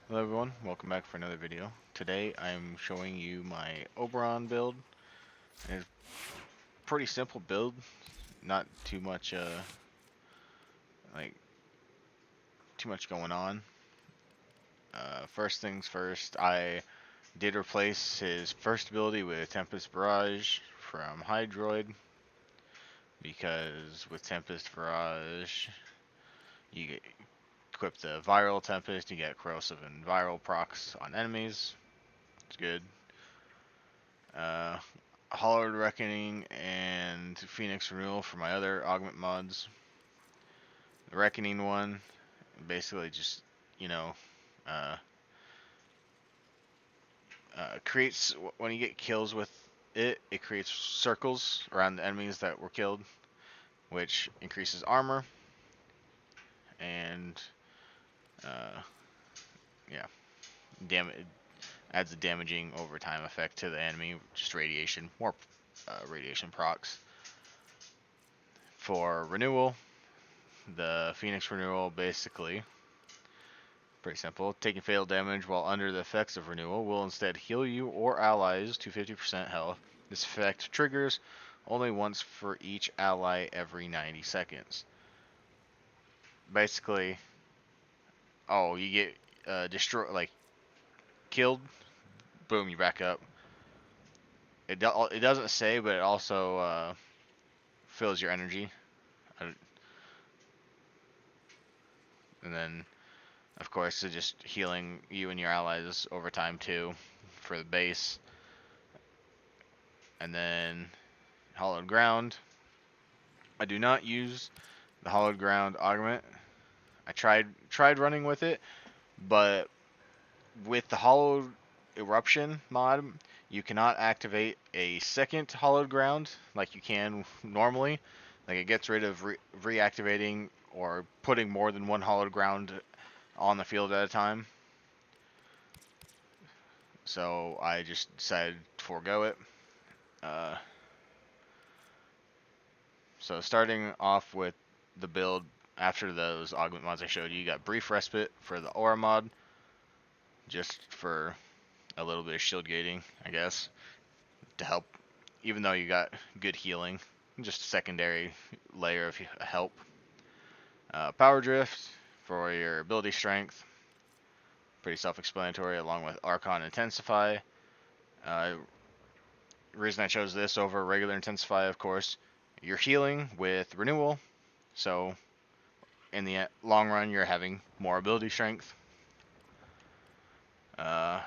Hello everyone, welcome back for another video. Today I'm showing you my Oberon build. It's a pretty simple build, not too much like too much going on. First things first, I did replace his first ability with Tempest Barrage from Hydroid because with Tempest Barrage equip the Viral Tempest, you get corrosive and viral procs on enemies. It's good. Hollowed Reckoning and Phoenix Renewal for my other augment mods. The Reckoning one, basically just, you know, uh, creates, when you get kills with it, it creates circles around the enemies that were killed, which increases armor, and, yeah, adds a damaging overtime effect to the enemy, just radiation, more radiation procs. For renewal, the Phoenix Renewal basically, pretty simple. Taking fatal damage while under the effects of renewal will instead heal you or allies to 50% health. This effect triggers only once for each ally every 90 seconds. Basically, you get killed, boom, you back up. It doesn't say, but it also fills your energy. And then, of course, it's just healing you and your allies over time too for the base. And then Hollowed Ground. I do not use the Hollowed Ground augment. I tried running with it, but with the Hollowed Eruption mod, you cannot activate a second Hollowed Ground like you can normally. Like, it gets rid of reactivating or putting more than one Hollowed Ground on the field at a time. So I just decided to forego it. So starting off with the build after those augment mods I showed you, you got Brief Respite for the Aura mod, just for a little bit of shield gating, I guess, to help, even though you got good healing, just a secondary layer of help. Power Drift for your ability strength, pretty self-explanatory, along with Archon Intensify. Reason I chose this over regular Intensify, of course, you're healing with Renewal, so in the long run you're having more ability strength.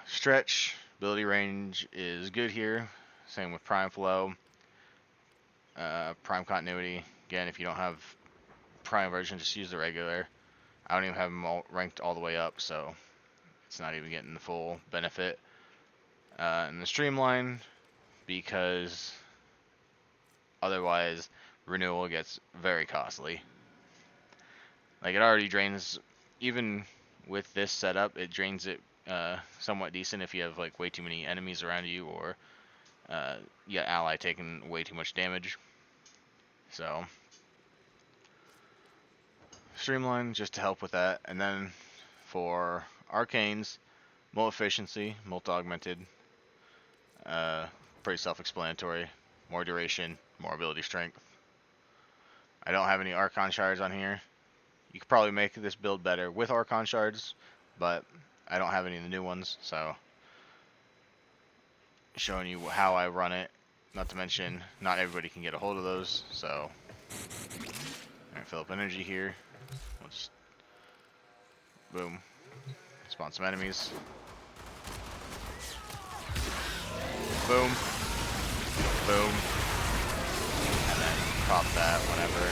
Stretch, ability range is good here, same with Prime Flow. Prime Continuity, again, if you don't have Prime version, just use the regular. I don't even have them all ranked all the way up, so it's not even getting the full benefit. And the Streamline, because otherwise Renewal gets very costly. Like, it already drains, even with this setup, it drains it somewhat decent if you have like way too many enemies around you, or you got ally taking way too much damage. So Streamline just to help with that. And then for Arcanes, more efficiency, multi-augmented, pretty self-explanatory, more duration, more ability strength. I don't have any Archon shards on here. You could probably make this build better with Archon shards, but I don't have any of the new ones, so showing you how I run it. Not to mention, not everybody can get a hold of those, so I'm gonna fill up energy here. We'll just boom, spawn some enemies. Boom, boom, and then pop that whenever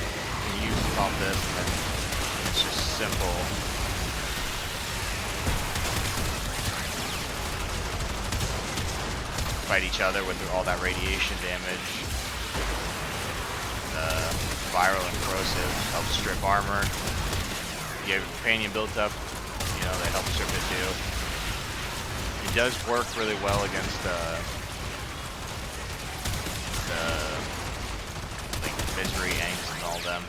you use to pop this, and then it's just simple. Fight each other with all that radiation damage. The viral and corrosive help strip armor. You have companion built up, you know, they help strip it too. It does work really well against like Misery, Angst, and all them.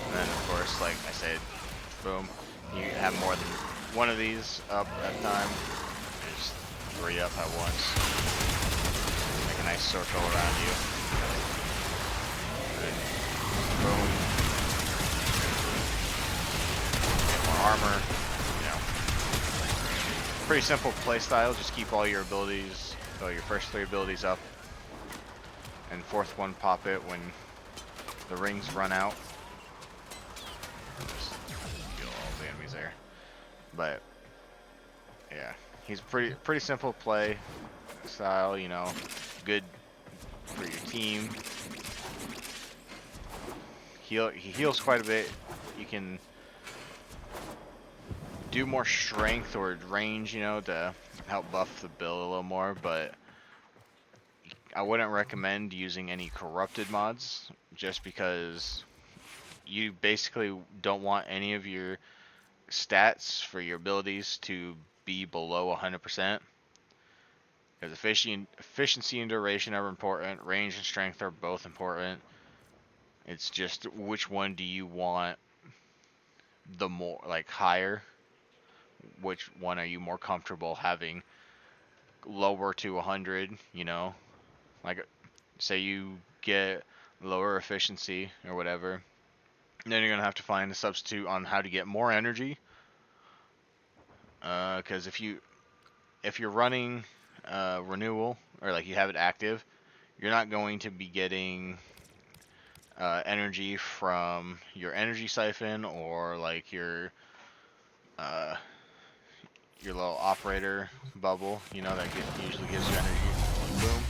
And then, of course, like I said, Boom. You have more than one of these up at a time. There's 3 up at once. Make a nice circle around you. And boom. Get more armor. You know. Pretty simple playstyle. Just keep all your abilities, your first 3 abilities up. And 4th one pop it when the rings run out. Just kill all the enemies there. But yeah, he's pretty simple play style, you know, good for your team. He heals quite a bit. You can do more strength or range, you know, to help buff the build a little more, but I wouldn't recommend using any corrupted mods just because you basically don't want any of your stats for your abilities to be below 100%. Because efficiency and duration are important. Range and strength are both important. It's just which one do you want the more, like, higher? Which one are you more comfortable having lower to 100, you know? Like, say you get lower efficiency or whatever, then you're going to have to find a substitute on how to get more energy. Because if you're running renewal, or like you have it active, you're not going to be getting energy from your energy siphon or like uh, your little operator bubble, you know, that usually gives you energy. Boom.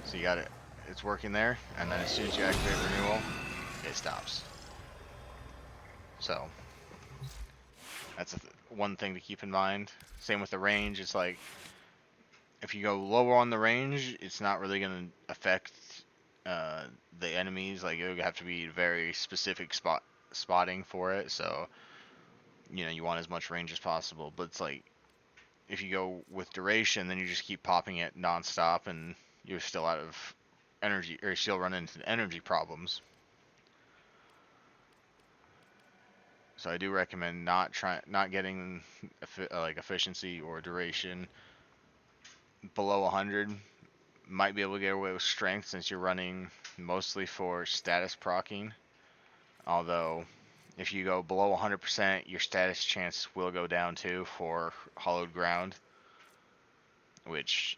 So you got it. It's working there, and then as soon as you activate renewal, it stops. So that's one thing to keep in mind. Same with the range. It's like if you go lower on the range, it's not really going to affect the enemies. Like you have to be very specific spotting for it. So you know you want as much range as possible. But it's like if you go with duration, then you just keep popping it nonstop, and you're still out of energy, or you still run into energy problems. So I do recommend not getting like efficiency or duration below 100. Might be able to get away with strength since you're running mostly for status procking. Although if you go below 100%, your status chance will go down too for hollowed ground,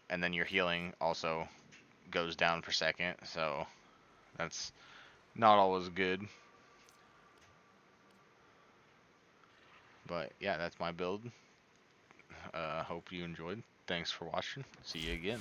and then your healing also goes down per second. So that's not always good. But yeah, that's my build. Hope you enjoyed. Thanks for watching. See you again.